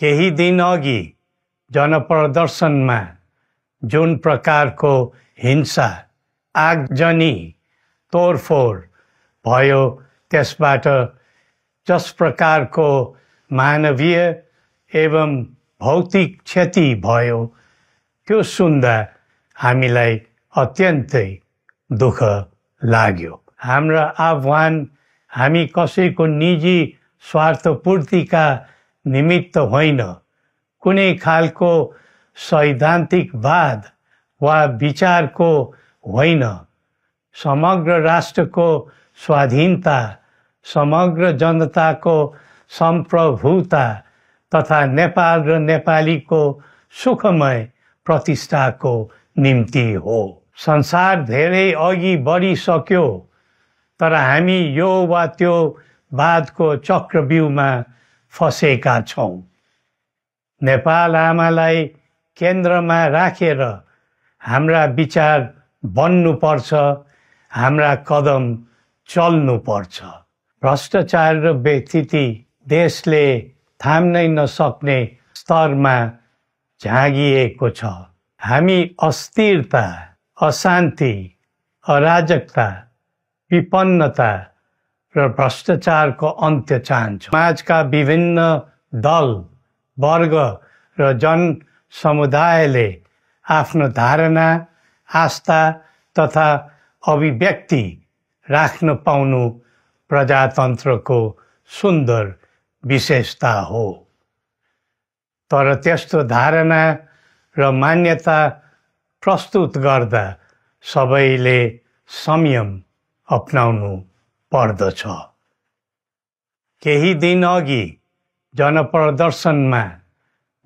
केही दिन अघि जनप्रदर्शनमा जुन प्रकारको हिंसा आगजनी तोडफोड भयो त्यसबाट जस प्रकारको मानवीय एवं भौतिक क्षति भयो त्यो सुन्दा हामीलाई अत्यन्तै दुःख लाग्यो। हाम्रो आह्वान हामी कसैको निजी स्वार्थपूर्तिका निमित्त होइन, कुनै खालको सैद्धान्तिकवाद वा विचारको होइन, समग्र राष्ट्रको स्वाधीनता, समग्र जनताको सम्प्रभुता तथा नेपाल र नेपालीको सुखमय प्रतिष्ठाको निम्ति हो। संसार धेरै अघि बढिसक्यो, तर हामी यो वा त्यो वादको चक्रव्यूहमा फँसेका छौँ। नेपाल आमालाई केन्द्रमा राखेर हाम्रा विचार बन्नुपर्छ, हाम्रा कदम चल्नुपर्छ। भ्रष्टाचार र व्यथिति देशले थाम्नै नसक्ने स्तरमा झाँगिएको छ। हामी अस्थिरता, अशान्ति, अराजकता, विपन्नता र भ्रष्टाचारको अन्त्य चाहन्छौँ। समाजका विभिन्न दल, वर्ग र जनसमुदायले आफ्नो धारणा, आस्था तथा अभिव्यक्ति राख्न पाउनु प्रजातन्त्रको सुन्दर विशेषता हो। तर त्यस्तो धारणा र मान्यता प्रस्तुत गर्दा सबैले संयम अपनाउनु पर्दछ। केही दिन अघि जनप्रदर्शनमा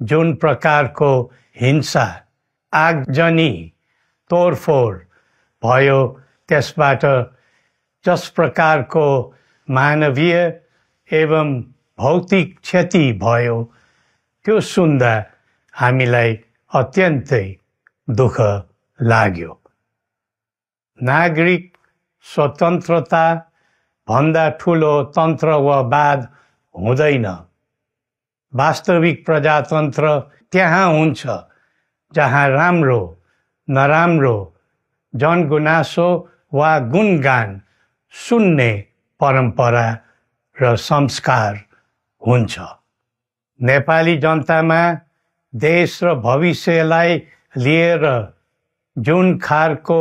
जुन प्रकारको हिंसा आगजनी तोडफोड भयो त्यसबाट जस प्रकारको मानवीय एवं भौतिक क्षति भयो त्यो सुन्दा हामीलाई अत्यन्तै दुःख लाग्यो। नागरिक स्वतन्त्रता भन्दा ठुलो तन्त्र वा वाद हुँदैन। वास्तविक प्रजातन्त्र त्यहाँ हुन्छ जहाँ राम्रो, नराम्रो, जनगुनासो वा गुणगान सुन्ने परम्परा र संस्कार हुन्छ। नेपाली जनतामा देश र भविष्यलाई लिएर जुन खालको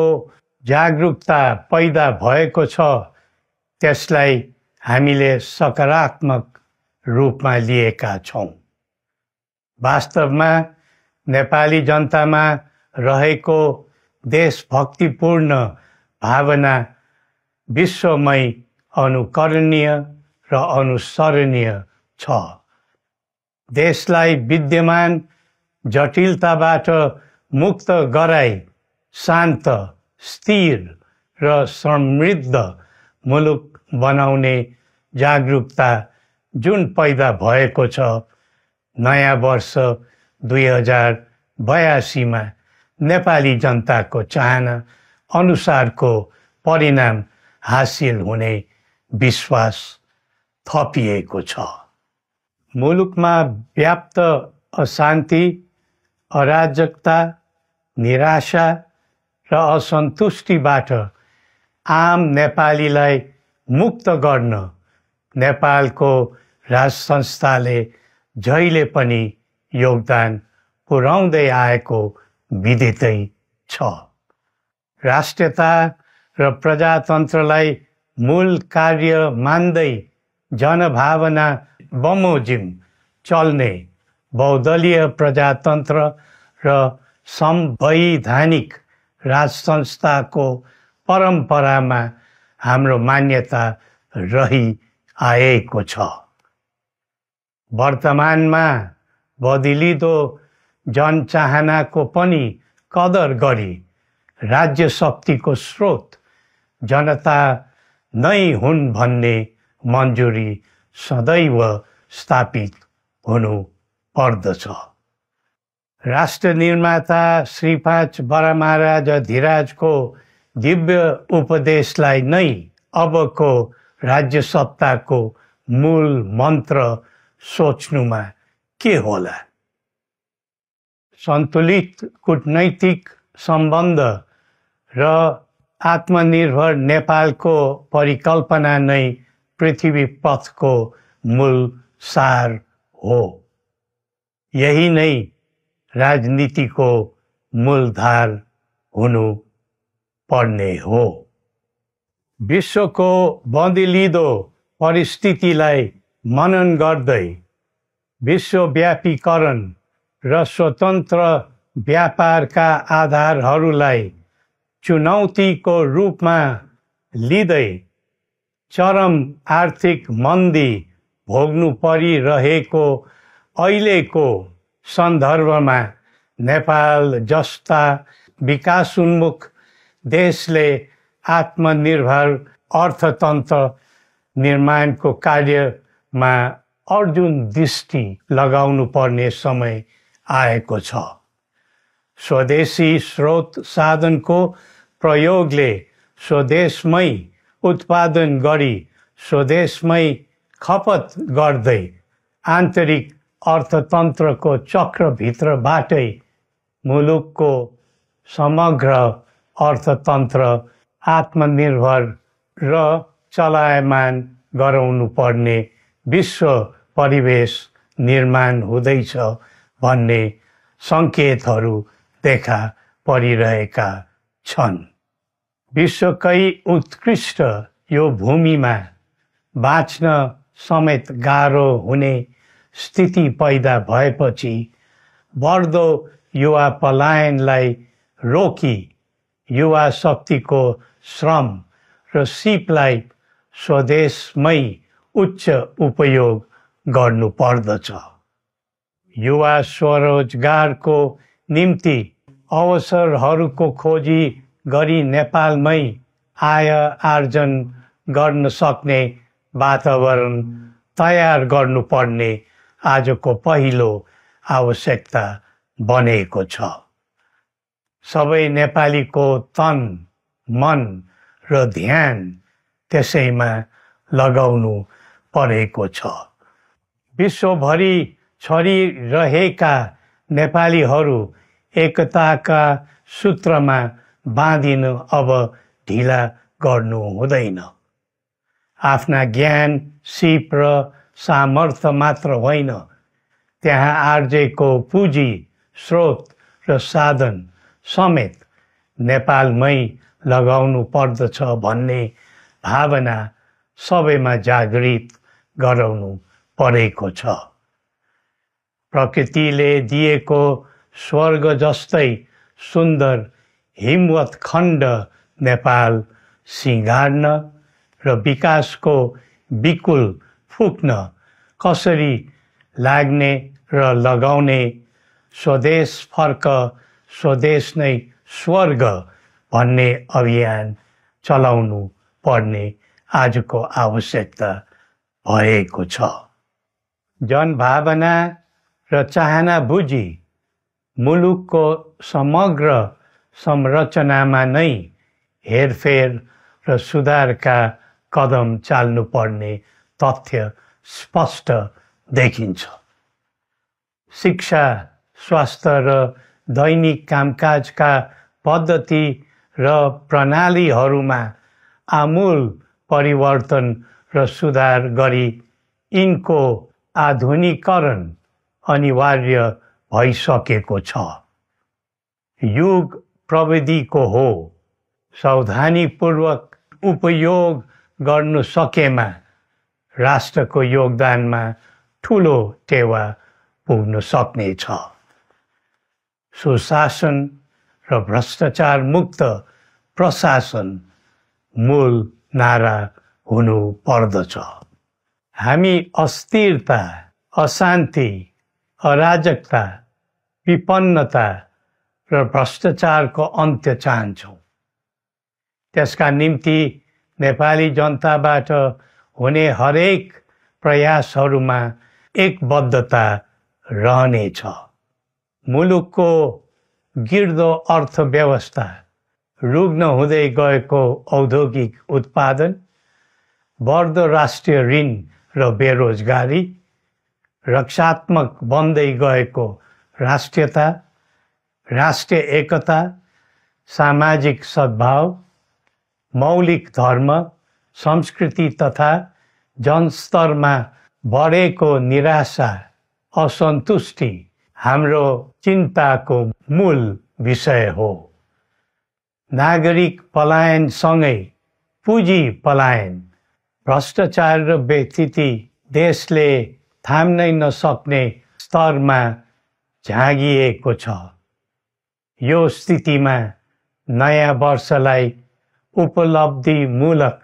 जागरुकता पैदा भएको छ त्यसलाई हामीले सकारात्मक रूपमा लिएका छौँ। वास्तवमा नेपाली जनतामा रहेको देशभक्तिपूर्ण भावना विश्वमै अनुकरणीय र अनुसरणीय छ। देशलाई विद्यमान जटिलताबाट मुक्त गराई शान्त, स्थिर र समृद्ध मुलुक बनाउने जागरुकता जुन पैदा भएको छ, नयाँ वर्ष 2082 मा नेपाली जनताको चाहना अनुसारको परिणाम हासिल हुने विश्वास थपिएको छ। मुलुकमा व्याप्त अशान्ति, अराजकता, निराशा र असन्तुष्टिबाट आम नेपालीलाई मुक्त गर्न नेपालको राज संस्थाले जहिले पनि योगदान पुर्याउँदै आएको विदितै छ। राष्ट्रियता र प्रजातन्त्रलाई मूल कार्य मान्दै जनभावना बमोजिम चल्ने बहुदलीय प्रजातन्त्र र संवैधानिक राज संस्थाको परम्परामा हाम्रो मान्यता रही आएको छ। वर्तमानमा बदलिदो जनचाहनाको पनि कदर गरी राज्य शक्तिको स्रोत जनता नै हुन् भन्ने मन्जुरी सदैव स्थापित हुनु पर्दछ। राष्ट्र निर्माता श्री 5 बरामहाराज धीराजको दिव्य उपदेशलाई नै अबको राज्य सत्ताको मूल मन्त्र सोच्नुमा के होला? सन्तुलित कूटनैतिक सम्बन्ध र आत्मनिर्भर नेपालको परिकल्पना नै पृथ्वी पथको मूल सार हो। यही नै राजनीतिको मूलधार हुनु पर्ने हो। विश्वको बदलिँदो परिस्थितिलाई मनन गर्दै विश्वव्यापीकरण र स्वतन्त्र व्यापारका आधारहरूलाई चुनौतीको रूपमा लिँदै चरम आर्थिक मन्दी भोग्नु परिरहेको अहिलेको सन्दर्भमा नेपाल जस्ता विकासोन्मुख देशले आत्मनिर्भर अर्थतन्त्र निर्माणको कार्यमा अर्जुन दृष्टि लगाउनु पर्ने समय आएको छ। स्वदेशी स्रोत साधनको प्रयोगले स्वदेशमै उत्पादन गरी स्वदेशमै खपत गर्दै आन्तरिक अर्थतन्त्रको चक्रभित्रबाटै मुलुकको समग्र अर्थतन्त्र आत्मनिर्भर र चलायमान गराउनु पर्ने विश्व परिवेश निर्माण हुँदैछ भन्ने सङ्केतहरू देखा परिरहेका छन्। विश्वकै उत्कृष्ट यो भूमिमा बाँच्न समेत गाह्रो हुने स्थिति पैदा भएपछि बढ्दो युवा पलायनलाई रोकी युवा शक्तिको श्रम र सिपलाई स्वदेशमै उच्च उपयोग गर्नु पर्दछ। युवा स्वरोजगारको निम्ति अवसरहरूको खोजी गरी नेपालमै आय आर्जन गर्न सक्ने वातावरण तयार गर्नुपर्ने आजको पहिलो आवश्यकता बनेको छ। सबै नेपालीको तन, मन र ध्यान त्यसैमा लगाउनु परेको छ। विश्वभरि छरिरहेका नेपालीहरू एकताका सूत्रमा बाँधिन अब ढिला गर्नु हुँदैन। आफ्ना ज्ञान, सिप र सामर्थ्य मात्र होइन, त्यहाँ आर्जेको पुँजी, स्रोत र साधन समेत नेपालमै लगाउनु पर्दछ भन्ने भावना सबैमा जागृत गराउनु परेको छ। प्रकृतिले दिएको स्वर्ग जस्तै सुन्दर हिमवत् खण्ड नेपाल सिँगार्न र विकासको बिकुल फुक्न कसरी लाग्ने र लगाउने स्वदेश फर्क स्वदेश नै स्वर्ग भन्ने अभियान चलाउनु पर्ने आजको आवश्यकता भएको छ। जनभावना र चाहना बुझी मुलुकको समग्र संरचनामा नै हेरफेर र सुधारका कदम चाल्नुपर्ने तथ्य स्पष्ट देखिन्छ। शिक्षा, स्वास्थ्य र दैनिक कामकाजका पद्धति र प्रणालीहरूमा आमूल परिवर्तन र सुधार गरी यिनको आधुनिकीकरण अनिवार्य भइसकेको छ। युग प्रविधिको हो, सावधानीपूर्वक उपयोग गर्नु सकेमा राष्ट्रको योगदानमा ठुलो टेवा पुग्न सक्नेछ। सुशासन र भ्रष्टाचार मुक्त प्रशासन मूल नारा हुनु पर्दछ। हामी अस्थिरता, अशान्ति, अराजकता, विपन्नता र भ्रष्टाचारको अन्त्य चाहन्छौँ। त्यसका निम्ति नेपाली जनताबाट हुने हरेक प्रयासहरूमा एकबद्धता रहनेछ। मुलुकको गिर्दो अर्थव्यवस्था, रुग्न हुँदै गएको औद्योगिक उत्पादन, बढ्दो राष्ट्रिय ऋण र बेरोजगारी रक्षात्मक बन्दै गएको राष्ट्रियता, राष्ट्रिय एकता, सामाजिक सद्भाव, मौलिक धर्म, संस्कृति तथा जनस्तरमा बढेको निराशा, असन्तुष्टि हाम्रो चिन्ताको मूल विषय हो। नागरिक पलायनसँगै पुँजी पलायन, भ्रष्टाचार र व्यथिति देशले थाम्नै नसक्ने स्तरमा झाँगिएको छ। यो स्थितिमा नयाँ वर्षलाई उपलब्धिमूलक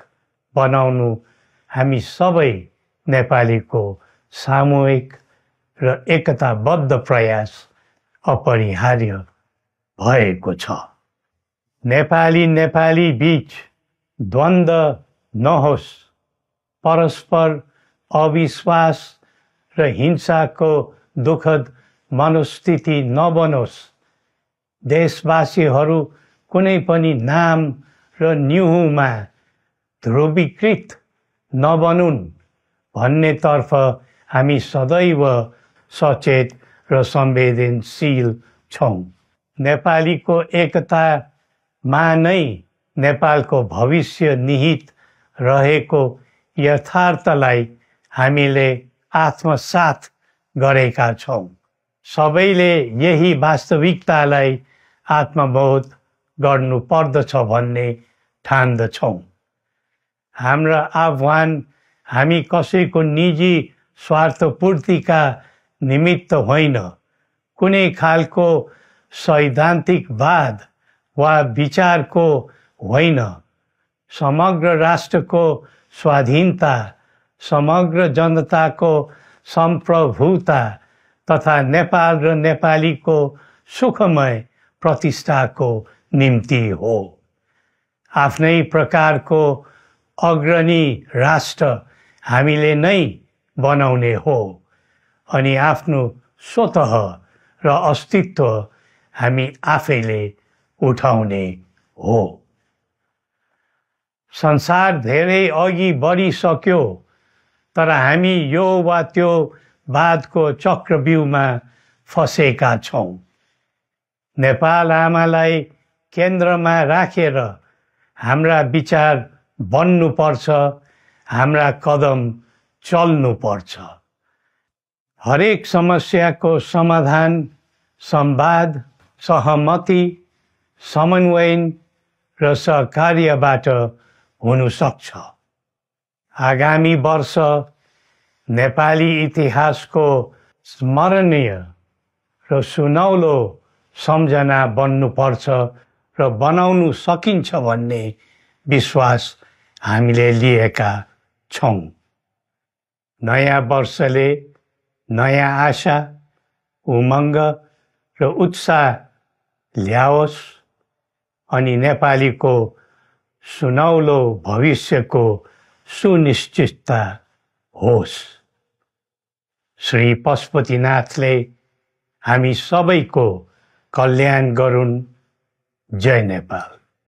बनाउनु हामी सबै नेपालीको सामूहिक र एकताबद्ध प्रयास अपरिहार्य भएको छ। नेपाली बीच द्वन्द्व नहोस्, परस्पर अविश्वास र हिंसाको दुःखद मनोस्थिति नबनोस्, देशवासीहरू कुनै पनि नाम र न्युहुमा ध्रुवीकृत नबनुन् भन्नेतर्फ हामी सदैव सचेत र संवेदनशील छौँ। नेपालीको एकतामा नै नेपालको भविष्य निहित रहेको यथार्थलाई हामीले आत्मसात गरेका छौँ। सबैले यही वास्तविकतालाई आत्मबोध गर्नुपर्दछ भन्ने ठान्दछौँ। हाम्रा आह्वान हामी कसैको निजी स्वार्थपूर्तिका निमित्त होइन, कुनै खालको सैद्धान्तिकवाद वा विचारको होइन, समग्र राष्ट्रको स्वाधीनता, समग्र जनताको सम्प्रभुता तथा नेपाल र नेपालीको सुखमय प्रतिष्ठाको निम्ति हो। आफ्नै प्रकारको अग्रणी राष्ट्र हामीले नै बनाउने हो अनि आफ्नो स्वतः र अस्तित्व हामी आफैले उठाउने हो। संसार धेरै अघि बढिसक्यो, तर हामी यो वा त्यो वादको चक्रव्यूहमा फँसेका छौँ। नेपाल आमालाई केन्द्रमा राखेर हाम्रा विचार बन्नुपर्छ, हाम्रा कदम चल्नुपर्छ। हरेक समस्याको समाधान संवाद, सहमति, समन्वयन र सहकार्यबाट हुन सक्छ। आगामी वर्ष नेपाली इतिहासको स्मरणीय र सुनौलो सम्झना बन्नुपर्छ र बनाउनु सकिन्छ भन्ने विश्वास हामीले लिएका छौँ। नयाँ वर्षले नयाँ आशा, उमङ्ग र उत्साह ल्याओस् अनि नेपालीको सुनौलो भविष्यको सुनिश्चितता होस्। श्री पशुपतिनाथले हामी सबैको कल्याण गरून्। जय नेपाल।